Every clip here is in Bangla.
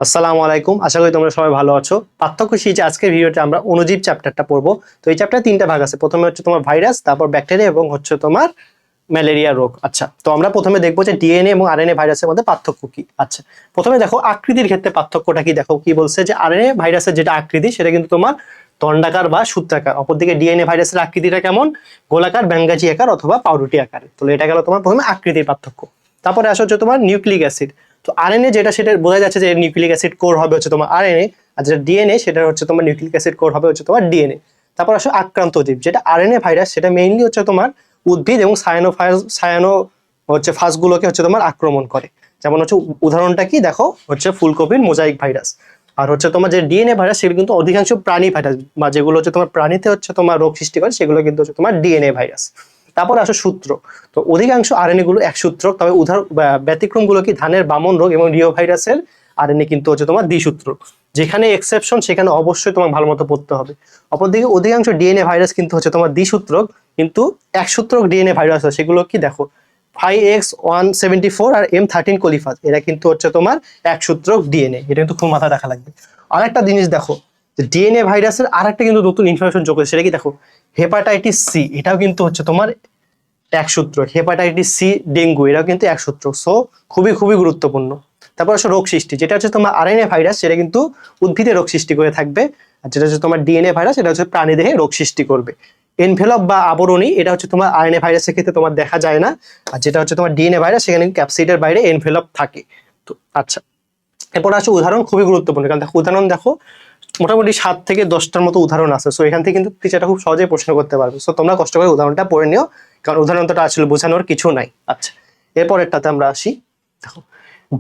আসসালামু আলাইকুম, আশা করি তোমরা সবাই ভালো আছো। পার্থক্য শিখে আজকের ভিডিওতে আমরা অণুজীব চ্যাপ্টারটা পড়বো। তো এই চ্যাপ্টারে তিনটা ভাগ আছে, প্রথমে হচ্ছে তোমার ভাইরাস, তারপর ব্যাকটেরিয়া এবং হচ্ছে তোমার ম্যালেরিয়া রোগ। আচ্ছা, তো আমরা প্রথমে দেখবো যে ডিএনএ এবং আরএনএ ভাইরাসের মধ্যে পার্থক্য কি। আচ্ছা, প্রথমে দেখো আকৃতির ক্ষেত্রে পার্থক্যটা কি। দেখো কি বলছে যে আরএনএ ভাইরাসের যেটা আকৃতি সেটা কিন্তু তোমার দণ্ডাকার বা সূত্রাকার, অপরদিকে ডিএনএ ভাইরাসের আকৃতিটা কেমন, গোলাকার, ব্যঙ্গাচী আকার অথবা পাউরুটি আকারে। তো এটা গেল তোমার প্রথমে আকৃতির পার্থক্য। তারপরে আসা হচ্ছে তোমার নিউক্লিক অ্যাসিড। তো আরএনএ যেটা সেটা বোঝা যাচ্ছে যে নিউক্লিক অ্যাসিড কোর হবে হচ্ছে তোমার আরএনএ, আর যেটা ডিএনএ সেটা হচ্ছে তোমার নিউক্লিক অ্যাসিড কোর হবে হচ্ছে তোমার ডিএনএ। তারপর আসো আক্রান্ত জীব, যেটা আরএনএ ভাইরাস সেটা মেইনলি হচ্ছে তোমার উদ্ভিদ এবং সায়ানো হচ্ছে ফাসগুলোকে হচ্ছে তোমার আক্রমণ করে। যেমন হচ্ছে উদাহরণটা কি দেখো, হচ্ছে ফুলকপির মোজাইক ভাইরাস। আর হচ্ছে তোমার যে ডিএনএ ভাইরাস সেগুলো কিন্তু অধিকাংশ প্রাণী ভাইরাস, বা যেগুলো হচ্ছে তোমার প্রাণীতে হচ্ছে তোমার রোগ সৃষ্টি করে সেগুলো কিন্তু হচ্ছে তোমার ডিএনএ ভাইরাস। তারপরে আসো সূত্র। তো অধিকাংশ আরএনএ গুলো এক সূত্রক, তবে ব্যতিক্রম গুলো কি ধানের বামন রোগ এবং রিও ভাইরাসের আরএনএ কিন্তু হচ্ছে তোমার দ্বিসূত্রক। যেখানে এক্সেপশন সেখানে অবশ্যই তোমার ভালো মতো পড়তে হবে। অপরদিকে অধিকাংশ ডিএনএ ভাইরাস কিন্তু হচ্ছে তোমার দ্বিসূত্রক, কিন্তু এক সূত্রক ডিএনএ ভাইরাস আছে সেগুলো কি দেখো 5X174 আর M13 কোলিফাস, এরা কিন্তু হচ্ছে তোমার এক সূত্রক ডিএনএ। এটা কিন্তু খুব মাথা রাখা লাগবে। আরেকটা জিনিস দেখো, যে ডিএনএ ভাইরাসের আরেকটা কিন্তু নতুন ইনফরমেশন যোগ হয়েছে, সেটা কি দেখো হেপাটাইটিস সি, এটাও কিন্তু হচ্ছে তোমার এক সূত্র। হেপাটাইটিস সি, ডেঙ্গু, এরাও কিন্তু এক সূত্র। সো খুবই খুবই গুরুত্বপূর্ণ। তারপর হচ্ছে রোগ সৃষ্টি, যেটা হচ্ছে তোমার আরএনএ ভাইরাস সেটা কিন্তু উদ্ভিদে রোগ সৃষ্টি করে থাকবে, আর যেটা হচ্ছে তোমার ডিএনএ ভাইরাস এটা হচ্ছে প্রাণীদেহে রোগ সৃষ্টি করবে। এনভেলপ বা আবরণী, এটা হচ্ছে তোমার আরএনএ ভাইরাসের ক্ষেত্রে তোমার দেখা যায় না, আর যেটা হচ্ছে তোমার ডিএনএ ভাইরাস সেখানে ক্যাপসিডের বাইরে এনভেলপ থাকে। তো আচ্ছা, এরপর আছে উদাহরণ, খুবই গুরুত্বপূর্ণ। কারণ দেখো উদাহরণ দেখো মোটামুটি 7 থেকে 10টার মতো উদাহরণ আছে। সো এখান থেকে কিন্তু টিচারটা খুব সহজেই প্রশ্ন করতে পারবে। সো তোমরা কষ্ট করে উদাহরণটা পড়ে নিও, কারণ উদাহরণটা আসলে বোঝানোর কিছু নাই। আচ্ছা, এরপরেরটাতে আমরা আসি। দেখো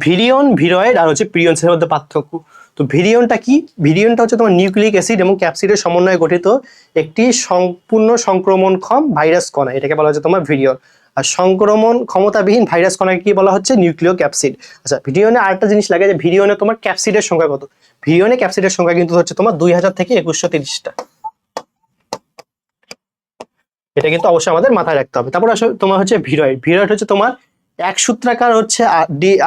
ভিরিয়ন, ভিরয়েড আর হচ্ছে প্রিয়ন্সের মধ্যে পার্থক্য। তো ভিরিয়নটা কি? ভিরিয়নটা হচ্ছে তোমার নিউক্লিক অ্যাসিড এবং ক্যাপসিডের সমন্বয়ে গঠিত একটি সম্পূর্ণ সংক্রমণক্ষম ভাইরাস কণা, এটাকে বলা হচ্ছে তোমার ভিরিয়ন। আর সংক্রমণ ক্ষমতাবিহীন ভাইরাস কণাকে কি বলা হচ্ছে? নিউক্লিয় ক্যাপসিড। আচ্ছা, ভিরিয়নে আরেকটা জিনিস লাগে যে ভিরিয়নে তোমার ক্যাপসিডের সংখ্যা কত। ভিরিয়নে ক্যাপসিডের সংখ্যা কিন্তু হচ্ছে তোমার 2000 থেকে 2130টা। এটা কিন্তু অবশ্যই আমাদের মাথায় রাখতে হবে। তারপর আসলে তোমার হচ্ছে ভিরয়েড। ভিরয়েড হচ্ছে তোমার এক সূত্রাকার হচ্ছে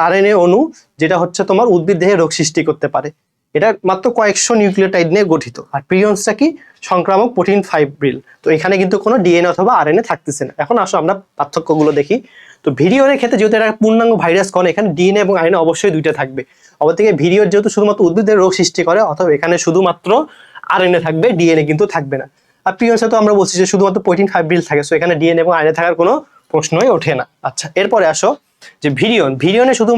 আরএনএ অণু, যেটা হচ্ছে তোমার উদ্ভিদ দেহে রোগ সৃষ্টি করতে পারে। এটা মাত্র কয়েকশো নিউক্লিওটাইড নিয়ে গঠিত। আর প্রিয়ন্সটা কি? সংক্রামক প্রোটিন ফাইব্রিল। তো এখানে কিন্তু কোনো ডিএনএ অথবা আরএনএ থাকতেছে না। এখন আসো আমরা পার্থক্যগুলো দেখি। তো ভিরিয়নের ক্ষেত্রে যেহেতু এটা পূর্ণাঙ্গ ভাইরাস কণ, এখানে ডিএনএ এবং আরএনএ অবশ্যই দুইটা থাকবে। অপরদিকে ভিরিয়র যেহেতু শুধুমাত্র উদ্ভিদের রোগ সৃষ্টি করে, অথবা এখানে শুধুমাত্র আরএনএ থাকবে, ডিএনএ কিন্তু থাকবে না। আর প্রিয়ন্সে তো আমরা বলছি যে শুধুমাত্র প্রোটিন ফাইব্রিল থাকে, সো এখানে ডিএনএ এবং আরএনএ থাকার কোনো প্রশ্নই ওঠে না। আচ্ছা, এরপরে আসো যে ভিরিয়নে শুধু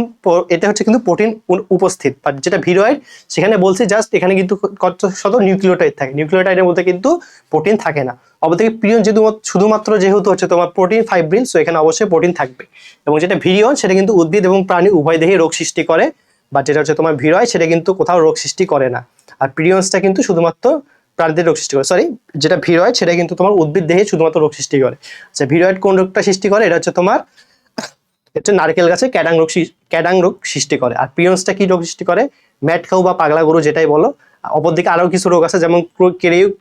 এতে হচ্ছে কিন্তু প্রোটিন উপস্থিত, বাট যেটা ভিরয়েড সেখানে বলছি জাস্ট এখানে কিন্তু কত শত নিউক্লিওটাইড থাকে, নিউক্লিওটাইডের মধ্যে কিন্তু প্রোটিন থাকে না। অপরদিকে প্রিয়ন যেহেতু শুধুমাত্র যেহেতু হচ্ছে তোমার প্রোটিন ফাইব্রিল, সো এখানে অবশ্যই প্রোটিন থাকবে। এবং যেটা ভিরিয়ন সেটা কিন্তু উদ্ভিদ এবং প্রাণী উভয় দেহে রোগ সৃষ্টি করে, বা যেটা হচ্ছে তোমার ভিরয় সেটা কিন্তু কোথাও রোগ সৃষ্টি করে না। আর প্রিয়ন্সটা কিন্তু শুধুমাত্র প্রাণীদের রোগ সৃষ্টি করে, সরি, যেটা ভিরয়েড সেটা কিন্তু তোমার উদ্ভিদ দেহে শুধুমাত্র রোগ সৃষ্টি করে। আচ্ছা, ভিরয়েড কোন রোগটা সৃষ্টি করে? এটা হচ্ছে তোমার হচ্ছে নারকেল গাছে ক্যাডাং রোগ সৃষ্টি করে। আর প্রিয়ন্সটা কি রোগ সৃষ্টি করে? ম্যাট খাউ বা পাগলা গরু যেটাই বলো। অপরদিকে আরো কিছু রোগ আছে, যেমন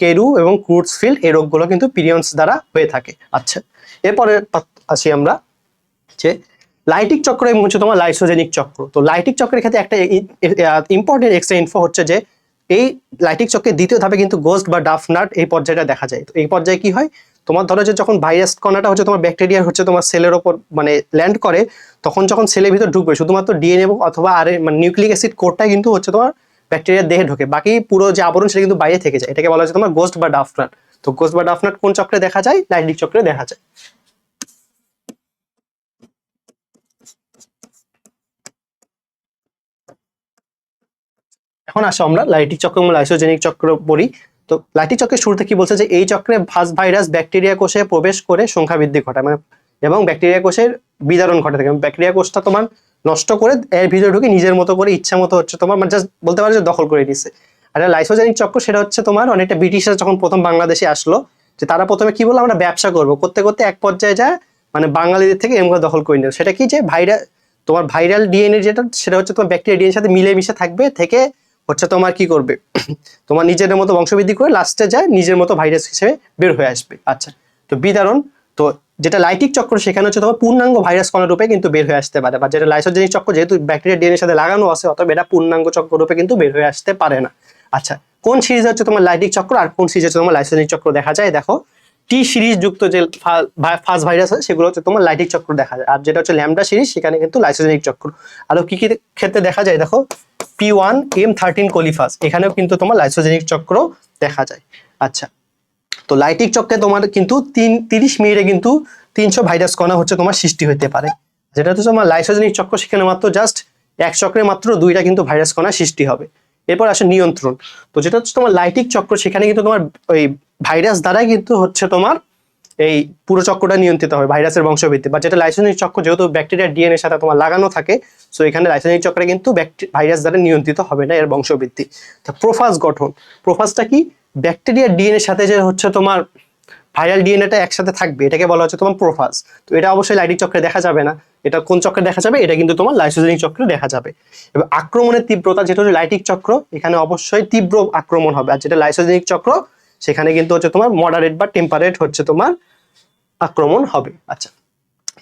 কেরু এবং ক্রুটসফিল্ড, এই রোগগুলো কিন্তু প্রিয়ন্স দ্বারা হয়ে থাকে। আচ্ছা, এরপরে আসি আমরা যে লাইটিক চক্র এবং হচ্ছে তোমার লাইসোজেনিক চক্র। তো লাইটিক চক্রের ক্ষেত্রে একটা ইম্পর্টেন্ট এক্সট্রা ইনফো হচ্ছে যে এই লাইটিক চক্রের দ্বিতীয় ধাপে কিন্তু গোস্ট বা ডাফনাট এই পর্যায়টা দেখা যায়। তো এই পর্যায়ে কি হয়, তোমার ধরো যে যখন ভাইরাস কণাটা হচ্ছে তোমার ব্যাকটেরিয়া হচ্ছে তোমার সেলের ওপর মানে ল্যান্ড করে, তখন যখন সেলের ভিতর ঢুকবে শুধুমাত্র ডিএনএ অথবা আর মানে নিউক্লিক অ্যাসিড কোডটা কিন্তু হচ্ছে তোমার ব্যাকটেরিয়ার দেহে ঢোকে, বাকি পুরো যে আবরণ সেটা কিন্তু বাইরে থেকে যায়। এটাকে বলা হচ্ছে তোমার গোস্ট বা ডাফনাট। তো গোস্ট বা ডাফনাট কোন চক্রে দেখা যায়? লাইটিক চক্রে দেখা যায়। এখন আসো আমরা লাইটিক চক্র এবং লাইসোজেনিক চক্র পড়ি। তো লাইটিক চক্রের শুরুতে কি বলছে যে এই চক্রে ফার্স্ট ভাইরাস ব্যাকটেরিয়া কোষে প্রবেশ করে সংখ্যা বৃদ্ধি ঘটায়, মানে এবং ব্যাকটেরিয়া কোষের বিদারণ ঘটে থাকে। ব্যাকটেরিয়া কোষটা তোমার নষ্ট করে এর ভিতরে ঢুকে নিজের মতো করে ইচ্ছা মতো হচ্ছে তোমার মানে জাস্ট বলতে পারো যে দখল করে নিচ্ছে। আর লাইসোজেনিক চক্র সেটা হচ্ছে তোমার অনেকটা ব্রিটিশরা যখন প্রথম বাংলাদেশে আসলো, যে তারা প্রথমে কি বললো আমরা ব্যবসা করবো, করতে করতে এক পর্যায়ে যায় মানে বাঙালিদের থেকে এমন দখল করে নিল। সেটা কি যে তোমার ভাইরাল ডিএনএ যেটা সেটা হচ্ছে তোমার ব্যাকটেরিয়া ডিএনএর সাথে মিলে মিশে থাকবে, থেকে হচ্ছে তোমার কি করবে তোমার নিজের মতো বংশবৃদ্ধি করে লাস্টে যায় নিজের মতো ভাইরাস হিসেবে বের হয়ে আসবে। আচ্ছা, তো বিদারণ, তো যেটা লাইটিক চক্র সেখানে হচ্ছে তোমার পূর্ণাঙ্গ ভাইরাস কণা রূপে কিন্তু বের হয়ে আসতে পারে, বা যেটা লাইসোজেনিক চক্র যেহেতু ব্যাকটেরিয়া ডিএনএর সাথে লাগানো আছে অতএব এটা পূর্ণাঙ্গ চক্র রূপে কিন্তু বের হয়ে আসতে পারে না। আচ্ছা, কোন সিরিজ হচ্ছে তোমার লাইটিক চক্র আর কোন সিরিজ হচ্ছে তোমার লাইসোজেনিক চক্র দেখা যায়? দেখো টি সিরিজ যুক্ত যে ফাস্ট ভাইরাস আছে সেগুলো হচ্ছে তোমার লাইটিক চক্র দেখা যায়, আর যেটা হচ্ছে ল্যামডা সিরিজ সেখানে কিন্তু লাইসোজেনিক চক্র। আরো কি কি ক্ষেত্রে দেখা যায় দেখো, P1M13 কোলিফাস এখানেও কিন্তু তোমার লাইসোজেনিক চক্র দেখা যায়। আচ্ছা, তো লাইটিক চক্রে তোমার কিন্তু 30 মিনিটে কিন্তু 300 ভাইরাস কণা হচ্ছে তোমার সৃষ্টি হতে পারে, যেটা হচ্ছে তোমার লাইসোজেনিক চক্র সেখানে মাত্র জাস্ট এক চক্রে মাত্র 2টা কিন্তু ভাইরাস কণা সৃষ্টি হবে। এরপর আসে নিয়ন্ত্রণ। তো যেটা হচ্ছে তোমার লাইটিক চক্র সেখানে কিন্তু তোমার ওই ভাইরাস দ্বারাই কিন্তু হচ্ছে তোমার এই পুরো চক্রটা নিয়ন্ত্রিত হয়, ভাইরাসের বংশবৃদ্ধি। বা যেটা লাইসোজেনিক চক্র যেহেতু ব্যাকটেরিয়ার ডিএনএর সাথে তোমার লাগানো থাকে, সো এখানে লাইসোজেনিক চক্রে কিন্তু ভাইরাস দ্বারা নিয়ন্ত্রিত হবে না এর বংশবৃদ্ধি। তো প্রোফাজ গঠন, প্রোফাজটা কি? ব্যাকটেরিয়ার ডিএনএর সাথে যে হচ্ছে তোমার ভাইরাল ডিএনএটা একসাথে থাকবে এটাকে বলা হচ্ছে তোমার প্রোফাজ। তো এটা অবশ্যই লাইটিক চক্রে দেখা যাবে না, এটা কোন চক্রে দেখা যাবে? এটা কিন্তু তোমার লাইসোজেনিক চক্রে দেখা যাবে। এবার আক্রমণের তীব্রতা, যেটা হচ্ছে লাইটিক চক্র এখানে অবশ্যই তীব্র আক্রমণ হবে, আর যেটা লাইসোজেনিক চক্র সেখানে কিন্তু হচ্ছে তোমার মডারেট বা টেম্পারেট হচ্ছে তোমার আক্রমণ হবে। আচ্ছা,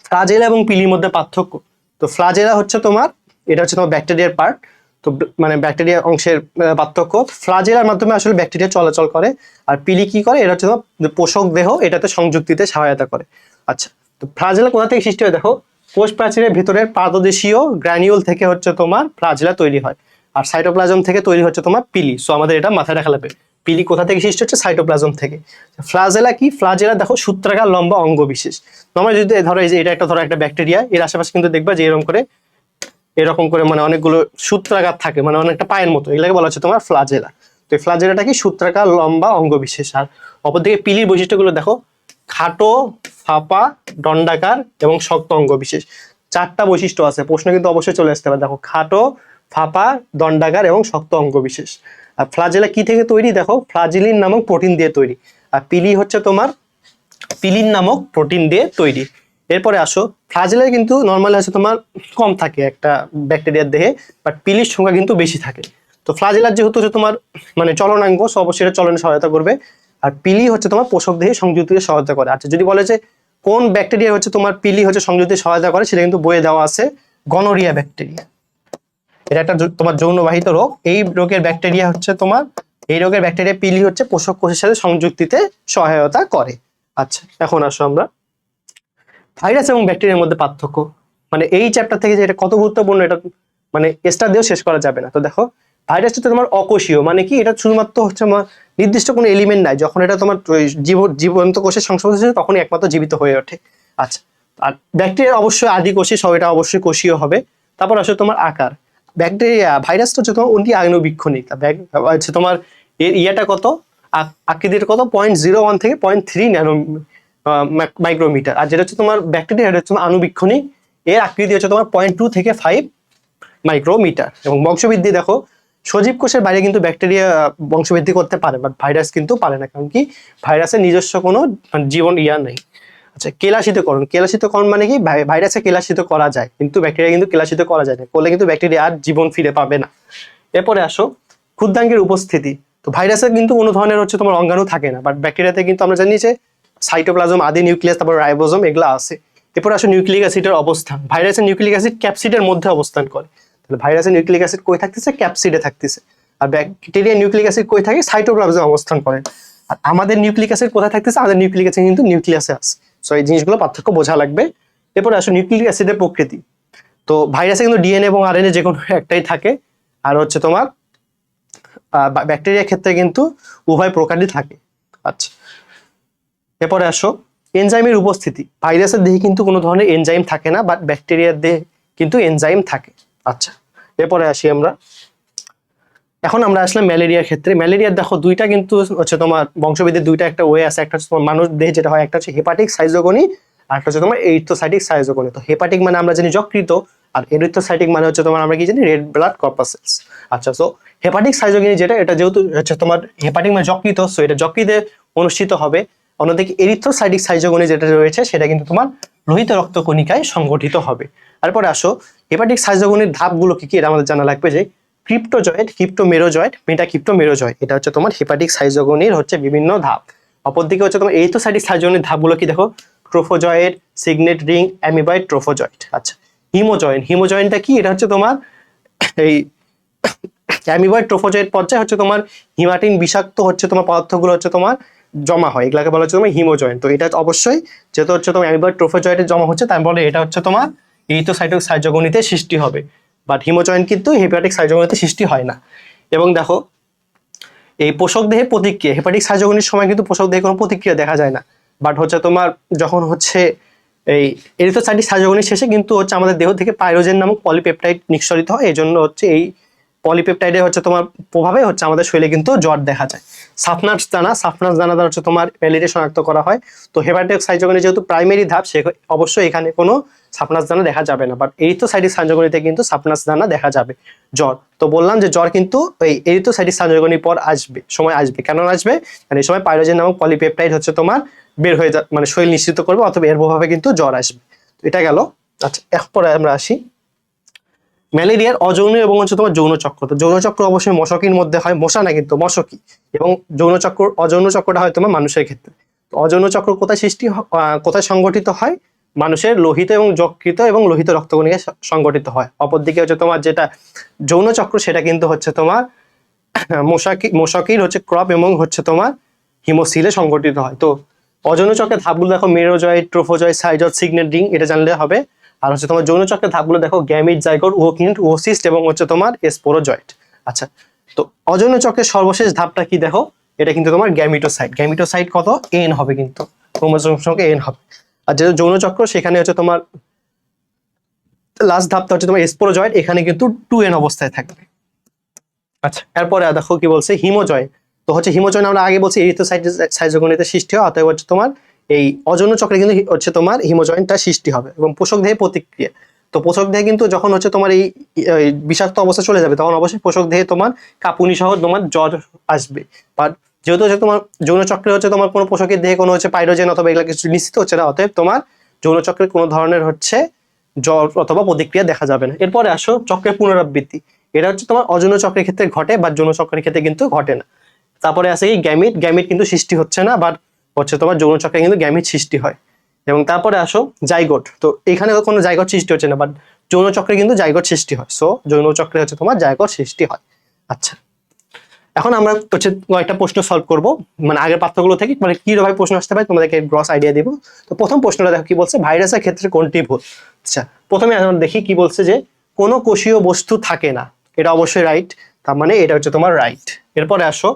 ফ্লাজেলা এবং পিলির মধ্যে পার্থক্য। তো ফ্লাজেলা হচ্ছে তোমার, এটা হচ্ছে তোমার ব্যাকটেরিয়ার পার্ট, তো মানে ব্যাকটেরিয়া অংশের পার্থক্য। ফ্লাজেলার মাধ্যমে আসলে ব্যাকটেরিয়া চলাচল করে, আর পিলি কি করে? এটা হচ্ছে তোমার পোষক দেহ এটাতে সংযুক্তিতে সহায়তা করে। আচ্ছা, তো ফ্লাজেলা কোথা থেকে সৃষ্টি হয়? দেখো কোষ প্রাচীরের ভেতরের পাদদেশীয় গ্র্যানিউল থেকে হচ্ছে তোমার ফ্লাজেলা তৈরি হয়, আর সাইটোপ্লাজম থেকে তৈরি হচ্ছে তোমার পিলি। সো আমাদের এটা মাথায় রাখা লাগবে, পিলি কোথা থেকে সৃষ্টি হচ্ছে? সাইটোপ্লাজম থেকে। ফ্লাজেলা কি? ফ্লাজেলা দেখো সূত্রাকার লম্বা অঙ্গ বিশেষ। তোমরা যদি ধরো এই যে এটা ধরো একটা ব্যাকটেরিয়া, এর আশেপাশে কিন্তু দেখবা যে এরকম করে মানে অনেকগুলো সূত্রাকার থাকে, মানে অনেকটা পায়ের মতো, এগুলোকে বলা হচ্ছে তোমার ফ্লাজেলা। তো এই ফ্লাজেলাটা কি? সূত্রাকার লম্বা অঙ্গ বিশেষ। আর অপরদিকে পিলির বৈশিষ্ট্যগুলো দেখো, খাটো, ফাঁপা, দণ্ডাকার এবং শক্ত অঙ্গ বিশেষ। 4টা বৈশিষ্ট্য আছে, প্রশ্ন কিন্তু অবশ্যই চলে আসতে পারে। দেখো খাটো, ফাঁপা, দণ্ডাকার এবং শক্ত অঙ্গ বিশেষ। আর ফ্লাজেলা কি থেকে তৈরি? দেখো ফ্লাজিলিন নামক প্রোটিন দিয়ে তৈরি, আর পিলি হচ্ছে তোমার পিলিন নামক প্রোটিন দিয়ে তৈরি। এরপরে আসো, ফ্লাজেলা কিন্তু নর্মালি আছে তোমার কম থাকে একটা ব্যাকটেরিয়ার দেহে, বাট পিলির সংখ্যা কিন্তু বেশি থাকে। তো ফ্লাজেলার যেহেতু হচ্ছে তোমার মানে চলনাঙ্গ, সো অবশ্যই এটা চলনে সহায়তা করবে, আর পিলি হচ্ছে তোমার পোষক দেহে সংযুক্তিতে সহায়তা করে। আচ্ছা, যদি বলে যে কোন ব্যাকটেরিয়া হচ্ছে তোমার পিলি হচ্ছে সংযুক্তিতে সহায়তা করে, সেটা কিন্তু বইয়ে দেওয়া আছে, গনোরিয়া ব্যাকটেরিয়া। এটা একটা তোমার যৌনবাহিত রোগ, এই রোগের ব্যাকটেরিয়া হচ্ছে তোমার, এই রোগের ব্যাকটেরিয়া পিলি হচ্ছে পোষক কোষের সাথে সংযুক্তিতে সহায়তা করে। আচ্ছা, এখন আসো আমরা ভাইরাস এবং ব্যাকটেরিয়ার মধ্যে পার্থক্য, মানে এই চ্যাপ্টার থেকে যে এটা কত গুরুত্বপূর্ণ এটা মানে স্টার দিয়েও শেষ করা যাবে না। তো দেখো ভাইরাস হচ্ছে তোমার অকোষীয়, মানে কি? এটা শুধুমাত্র হচ্ছে আমার নির্দিষ্ট কোনো এলিমেন্ট নাই, যখন এটা তোমার জীবন্ত কোষের সংস্পর্শে তখনই একমাত্র জীবিত হয়ে ওঠে। আচ্ছা, আর ব্যাকটেরিয়া অবশ্যই আদি কোষী, সব এটা অবশ্যই কোষীয় হবে। তারপর আসলে তোমার আকার, ব্যাকটেরিয়া ভাইরাসটা হচ্ছে তোমার অতি আণুবীক্ষণিক, হচ্ছে তোমার এর ইয়াটা কত, আকৃতির কত 0.01 থেকে 0.3 ন্যানো মাইক্রোমিটার। আর যেটা হচ্ছে তোমার ব্যাকটেরিয়া, এটা হচ্ছে আণুবীক্ষণিক, এর আকৃতি হচ্ছে তোমার 0.2 থেকে 5 মাইক্রোমিটার। এবং বংশবৃদ্ধি দেখো, সজীব কোষের বাইরে কিন্তু ব্যাকটেরিয়া বংশবৃদ্ধি করতে পারে, বাট ভাইরাস কিন্তু পারে না, কারণ কি? ভাইরাসের নিজস্ব কোনো জীবন নেই। আচ্ছা, কেলাসিতকরণ, কেলাসিতকরণ মানে কি? ভাইরাসে কেলাসিত করা যায়, কিন্তু ব্যাকটেরিয়া কিন্তু কেলাসিত করা যায় না, করলে কিন্তু ব্যাকটেরিয়া আর জীবন ফিরে পাবে না। এরপরে আসো ক্ষুদ্রাঙ্গের উপস্থিতি। তো ভাইরাসের কিন্তু কোনো ধরনের হচ্ছে তোমার অঙ্গাণু থাকে না, বাট ব্যাকটেরিয়াতে কিন্তু আমরা জানি যে সাইটোপ্লাজম, আদি নিউক্লিয়াস, তারপর রাইবোজোম এগুলো আছে। এরপর আসো নিউক্লিক অ্যাসিডের অবস্থান। ভাইরাসের নিউক্লিক অ্যাসিড ক্যাপসিডের মধ্যে অবস্থান করে, তাহলে ভাইরাসের নিউক্লিক অ্যাসিড কই থাকতেছে? ক্যাপসিডে থাকতেছে। আর ব্যাকটেরিয়া নিউক্লিক অ্যাসিড কই থাকে? সাইটোপ্লাজমে অবস্থান করে। আর আমাদের নিউক্লিক অ্যাসিড কোথায় থাকতেছে? আমাদের নিউক্লিক অ্যাসিড কিন্তু নিউক্লিয়াসে আছে। সো এই জিনিসগুলো পার্থক্য বোঝা লাগবে। এরপরে আসো নিউক্লিক অ্যাসিডের প্রকৃতি। তো ভাইরাসে কিন্তু ডিএনএ এবং আরএনএ যে কোনো একটাই থাকে, আর হচ্ছে তোমার ব্যাকটেরিয়ার ক্ষেত্রে কিন্তু উভয় প্রকারই থাকে। আচ্ছা, এরপরে আসো এনজাইমের উপস্থিতি। ভাইরাসের দেহে কিন্তু কোনো ধরনের এনজাইম থাকে না, বাট ব্যাকটেরিয়ার দেহে কিন্তু এনজাইম থাকে। আচ্ছা, এরপরে আসি আমরা, এখন আমরা আসলাম ম্যালেরিয়ার ক্ষেত্রে। ম্যালেরিয়ার দেখো দুইটা কিন্তু হচ্ছে তোমার বংশবৃদ্ধির দুইটা একটা ওয়ে আছে, একটা হচ্ছে তোমার মানুষ দেহে যেটা হয়, একটা হচ্ছে হেপাটিক সাইজোগনি, আর একটা হচ্ছে তোমার এরিথ্রোসাইটিক সাইজোগনি। তো হেপাটিক মানে আমরা জানি যকৃত, আর এরিথ্রোসাইটিক মানে হচ্ছে তোমার আমরা কি জানি? Red blood corpuscles. আচ্ছা, সো হেপাটিক সাইজোগনি যেটা, এটা যেহেতু হচ্ছে তোমার হেপাটিক মানে যকৃত, সো এটা যকৃতে অনুষ্ঠিত হবে। অন্যদিকে এরিথ্রোসাইটিক সাইজোগনি যেটা রয়েছে সেটা কিন্তু তোমার লোহিত রক্তকণিকায় সংগঠিত হবে। তারপরে আসো হেপাটিক সাইজোগনির ধাপগুলো কি কি, এটা আমাদের জানা লাগবে, যে ক্রিপ্টোজয়েড, ক্রিপ্টোমেরোজয়েড, মেটাক্রিপ্টোমেরোজয়েড, এটা হচ্ছে তোমার হেপাটিক সাইজোগনির হচ্ছে বিভিন্ন ধাপ। অপরদিকে হচ্ছে তোমার এরিথ্রোসাইটিক সাইজোগনির ধাপগুলো কি দেখো, trophozoite, signet ring, amoeboid, trophozoite. আচ্ছা, হিমোজয়েন্টটা কি? এটা হচ্ছে তোমার এই অ্যামিবয়েড ট্রোফোজয়েড পর্যায়ে হচ্ছে তোমার হিমাটিন বিষাক্ত হচ্ছে তোমার পদার্থগুলো হচ্ছে তোমার জমা হয়, এগুলাকে বলা হচ্ছে তোমার হিমোজয়েন্ট। তো এটা অবশ্যই যেহেতু হচ্ছে তোমার অ্যামিবয়েড ট্রোফোজয়েডে জমা হচ্ছে, তাই বলে এটা হচ্ছে তোমার এরিথ্রোসাইটিক সাইজোগনিতে সৃষ্টি হবে, বাট হিমোজয়েন্ট কিন্তু হেপাটিক সাইজোগনিতে সৃষ্টি হয় না। এবং দেখো এই পোষক দেহে প্রতিক্রিয়া, হেপাটিক সাইজোগনির সময় কিন্তু পোষক দেহে কোনো প্রতিক্রিয়া দেখা যায় না, বাট হচ্ছে তোমার যখন হচ্ছে এই এরিথ্রোসাইটিক সাইজোগনির শেষে কিন্তু হচ্ছে আমাদের দেহ থেকে পাইরোজেন নামক পলিপেপটাইড নিঃসরিত হয়। এই জন্য হচ্ছে এই পলিপেপটাইডে হচ্ছে তোমার প্রভাবে হচ্ছে আমাদের শরীরে কিন্তু জ্বর দেখা যায়। সাফনাস দানা দ্বারা হচ্ছে তোমার ম্যালেরিয়া শনাক্ত করা হয়। তো হেপাটিক সাইজোগনি যেহেতু প্রাইমারি ধাপ, সে অবশ্যই এখানে কোনো সাফনাস দানা দেখা যাবে না, বাট এরিথ্রোসাইটিক সাইজোগনিতে কিন্তু সাফনাস দানা দেখা যাবে। জ্বর তো বললাম যে জ্বর কিন্তু এই এরিথ্রোসাইটিক সাইজোগনির পর সময় আসবে। কেন আসবে? মানে এই সময় পাইরোজেন নামক পলিপেপটাইড হচ্ছে তোমার বের হয়ে মানে শরীর নিশ্চিত করবে, অথবা এর প্রভাবে কিন্তু জ্বর আসবে। তো এটা গেল। আচ্ছা, এরপরে আমরা আসি ম্যালেরিয়ার অযৌন এবং হচ্ছে তোমার যৌন চক্র। তো যৌন চক্র অবশ্যই মশকির মধ্যে হয়, মশা না কিন্তু মশকি। এবং অযৌন চক্রটা হয় তোমার মানুষের ক্ষেত্রে। তো অযৌন চক্র কোথায় সংগঠিত হয়? মানুষের লোহিত এবং যকৃত এবং লোহিত রক্তকণিকায় সংগঠিত হয়। অপরদিকে হচ্ছে তোমার যেটা যৌন চক্র, সেটা কিন্তু হচ্ছে তোমার মশকির হচ্ছে ক্রপ এবং হচ্ছে তোমার হিমোসিলে সংগঠিত হয়। তো অযৌন চক্রের ধাপগুলো দেখো মেরোজয়েড, ট্রোফোজয়েড, সাইজয়েড, সিগনেট রিং, এটা জানলে হবে। আর হচ্ছে তোমার যৌন চক্রের ধাপগুলো দেখো গ্যামিট, জাইগোট, ওকিনিট, ওসিস্ট এবং হচ্ছে তোমার স্পোরোজয়েড। আচ্ছা, তো অযৌন চক্রের সর্বশেষ ধাপটা কি দেখো? এটা কিন্তু তোমার গ্যামিটোসাইট কত? এন হবে, কিন্তু ক্রোমোজোম সংখ্যা এন হবে। আর যেহেতু যৌন চক্র, সেখানে হচ্ছে তোমার লাস্ট ধাপটা হচ্ছে তোমার স্পোরোজয়েড, এখানে কিন্তু 2n অবস্থায় থাকবে। আচ্ছা, এরপরে দেখো কি বলছে হিমোজয়েন্ট। তো হচ্ছে হিমোজয়েন্ট আমরা আগে বলছি এরিথ্রোসাইটিক সাইজোগনিতে সৃষ্টি হয়, অতএব হচ্ছে তোমার এই অযৌন চক্রে কিন্তু হচ্ছে তোমার হিমোজয়েন্টটা সৃষ্টি হবে। এবং পোষক দেহে প্রতিক্রিয়া, তো পোষক দেহে কিন্তু যখন হচ্ছে তোমার এই বিষাক্ত অবস্থা চলে যাবে, তখন অবশ্যই পোষক দেহে তোমার কাঁপুনি সহ তোমার জ্বর আসবে। বাট যেহেতু হচ্ছে তোমার যৌন চক্রে হচ্ছে তোমার কোনো পোষকের দেহে কোনো হচ্ছে পাইরোজেন অথবা এগুলো কিছু নিশ্চিত হচ্ছে না, অতএব তোমার যৌন চক্রের কোনো ধরনের হচ্ছে জ্বর অথবা প্রতিক্রিয়া দেখা যাবে না। এরপরে আসো চক্রের পুনরাবৃত্তি। এটা হচ্ছে তোমার অযৌন চক্রের ক্ষেত্রে ঘটে, বা যৌন চক্রের ক্ষেত্রে কিন্তু ঘটে না। তারপরে আছে কি গ্যামিট কিন্তু সৃষ্টি হচ্ছে না, বাট হচ্ছে তোমার যৌন চক্রে কিন্তু গ্যামিট সৃষ্টি হয়। এবং তারপরে আসো জাইগোট। তো এখানে কোনো জাইগোট সৃষ্টি হচ্ছে না, বাট যৌন চক্রে কিন্তু জাইগোট সৃষ্টি হয়। সো যৌন চক্রে হচ্ছে তোমার জাইগোট সৃষ্টি হয়। আচ্ছা, এখন আমরা হচ্ছে কয়েকটা প্রশ্ন সলভ করব, মানে আগের পাঠ্যগুলো থেকে মানে কিভাবে প্রশ্ন আসতে পারে তোমাদেরকে গ্রস আইডিয়া দিব। তো প্রথম প্রশ্নটা দেখো কি বলছে, ভাইরাসের ক্ষেত্রে কোনটি ভুল? আচ্ছা, প্রথমে আমরা দেখি কি বলছে, যে কোনো কোষীয় বস্তু থাকে না, এটা অবশ্যই রাইট, তার মানে এটা হচ্ছে তোমার রাইট। এরপরে আসো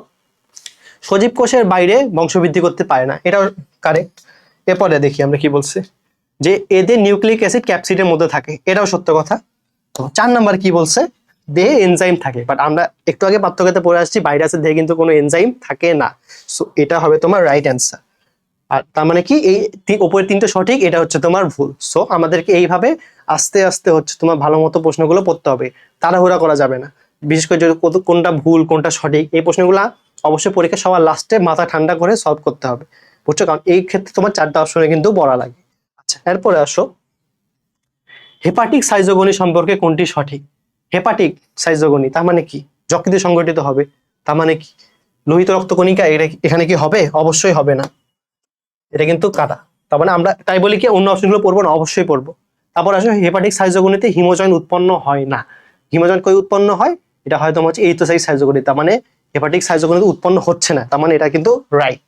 সজীব কোষের বাইরে বংশবৃদ্ধি করতে পারে না, এটাও কারেক্ট। এরপরে দেখি আমরা কি বলছে, যে এদের নিউক্লিক অ্যাসিড ক্যাপসিডের মধ্যে থাকে, এটাও সত্য কথা। তো 4 নাম্বার কি বলছে, দেহে এনজাইম থাকে, বাট আমরা একটু আগে পার্থক্যতে পড়ে আসছি ভাইরাসের দেহে কিন্তু কোনো এনজাইম থাকে না। সো এটা হবে তোমার রাইট অ্যান্সার। আর তার মানে কি এই উপরের 3টে সঠিক, এটা হচ্ছে তোমার ভুল। সো আমাদেরকে এইভাবে আস্তে আস্তে হচ্ছে তোমার ভালো মতো প্রশ্নগুলো পড়তে হবে, তাড়াহুড়া করা যাবে না। বিশেষ করে যদি কোনটা ভুল কোনটা সঠিক, এই প্রশ্নগুলো অবশ্যই পরীক্ষা সবার লাস্টে মাথা ঠান্ডা করে সলভ করতে হবে, বুঝছো? কারণ এই ক্ষেত্রে তোমার 4টা অপশনে কিন্তু পড়া লাগে। আচ্ছা, এরপরে আসো হেপাটিক সাইজোগনি সম্পর্কে কোনটি সঠিক? হেপাটিক সাইজোগনি তার মানে কি? যকৃতে সংগঠিত হবে, তার মানে কি লোহিত রক্তকণিকা এখানে কি হবে? অবশ্যই হবে না, এটা কিন্তু কাটা। তার মানে আমরা তাই বলি কি অন্য অপশনগুলো পড়বো না? অবশ্যই পড়বো। তারপর আসলে হেপাটিক সাইজোগনিতে হিমোজয়েন্ট উৎপন্ন হয় না। হিমোজয়েন্ট কই উৎপন্ন হয়? এটা হয়তো হচ্ছে এরিথ্রোসাইটিক সাইজোগনি, তার মানে হেপাটিক সাইজোগনিতে উৎপন্ন হচ্ছে না, তার মানে এটা কিন্তু রাইট।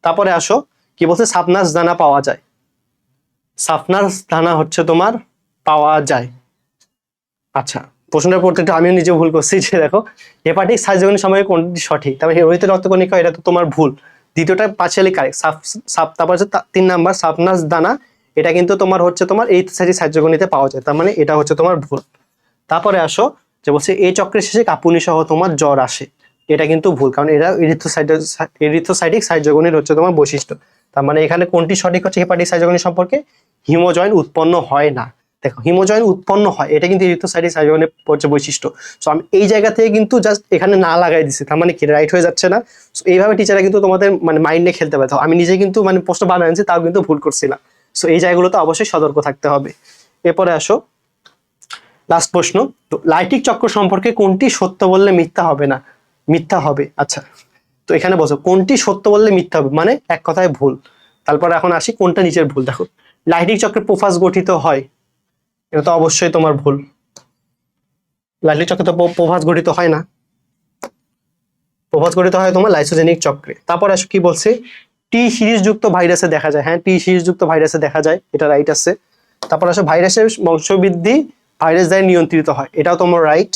তারপরে আসো কি বলছে, সাপনাস দানা পাওয়া যায়। সাপনাস দানা হচ্ছে তোমার পাওয়া যায়। আচ্ছা, প্রশ্নটা পড়তে একটু আমিও নিজে ভুল করছি, যে দেখো হেপাটিক সাইজোগনি সময় কোনটি সঠিক, তারপরে রোহিত রক্তকণিকা, এটা তো তোমার ভুল। দ্বিতীয়টা পার্শিয়ালি কারেক্ট। তারপর হচ্ছে 3 নাম্বার সাপনাস দানা, এটা কিন্তু তোমার হচ্ছে তোমার এরিথ্রোসাইটিক সাইজোগনিতে পাওয়া যায়, তার মানে এটা হচ্ছে তোমার ভুল। তারপরে আসো যে বলছে এই চক্রের শেষে কাঁপুনি সহ তোমার জ্বর আসে, এটা কিন্তু ভুল, কারণ এটা এরিথ্রোসাইটিক সাইজোগনির হচ্ছে তোমার বৈশিষ্ট্য। তার মানে এখানে কোনটি সঠিক হচ্ছে হেপাটিক সাইজোগনি সম্পর্কে? হিমোজয়েন্ট উৎপন্ন হয় না। দেখো হিমোজয়েন্ট উৎপন্ন হয়, এটা কিন্তু এরিথ্রোসাইটিক সাইজোগনির বৈশিষ্ট্য। সো আমি এই জায়গা থেকে কিন্তু জাস্ট এখানে না লাগাই দিচ্ছি, তার মানে কি রাইট হয়ে যাচ্ছে না? সো এইভাবে টিচাররা কিন্তু তোমাদের মানে মাইন্ডে খেলতে পারে। আমি নিজে কিন্তু মানে প্রশ্ন বানাচ্ছি, তাও কিন্তু ভুল করছিলাম। সো এই জায়গাগুলোতে অবশ্যই সতর্ক থাকতে হবে। এরপরে আসো লাস্ট প্রশ্ন, তো লাইটিক চক্র সম্পর্কে কোনটি সত্য বললে মিথ্যা হবে না? মিথ্যা হবে। আচ্ছা, তো এখানে বলছো কোনটি সত্য বললে মিথ্যা হবে, মানে এক কথায় ভুল। তারপর এখন আসি কোনটা নিচের ভুল। দেখো লাইটিক চক্রে প্রোফাজ গঠিত হয়, এটা তো অবশ্যই তোমার ভুল। লাইটিক চক্রে তো প্রোফাজ গঠিত হয় না, প্রোফাজ গঠিত হয় তোমার লাইসোজেনিক চক্রে। তারপর আসো কি বলছে, টি সিরিজ যুক্ত ভাইরাসে দেখা যায়। হ্যাঁ, টি সিরিজ যুক্ত ভাইরাসে দেখা যায়, এটা রাইট আছে। তারপর আসো ভাইরাসের বংশবৃদ্ধি ভাইরাস দ্বারা নিয়ন্ত্রিত হয়, এটাও তোমার রাইট।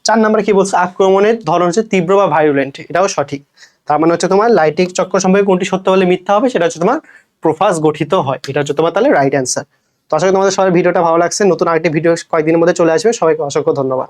4 নম্বরে কি বলছে, আক্রমণের ধরন হচ্ছে তীব্র বা ভায়োলেন্ট, এটাও সঠিক। তার মানে হচ্ছে তোমার লাইটিক চক্র সম্পর্কে কোনটি সত্য বলে মিথ্যা হবে, সেটা হচ্ছে তোমার প্রোফাজ গঠিত হয়, এটা হচ্ছে তোমার তাহলে রাইট অ্যান্সার। তো আশা করি তোমাদের সবার ভিডিওটা ভালো লাগছে। নতুন আরেকটি ভিডিও কয়েকদিনের মধ্যে চলে আসবে। সবাইকে অসংখ্য ধন্যবাদ।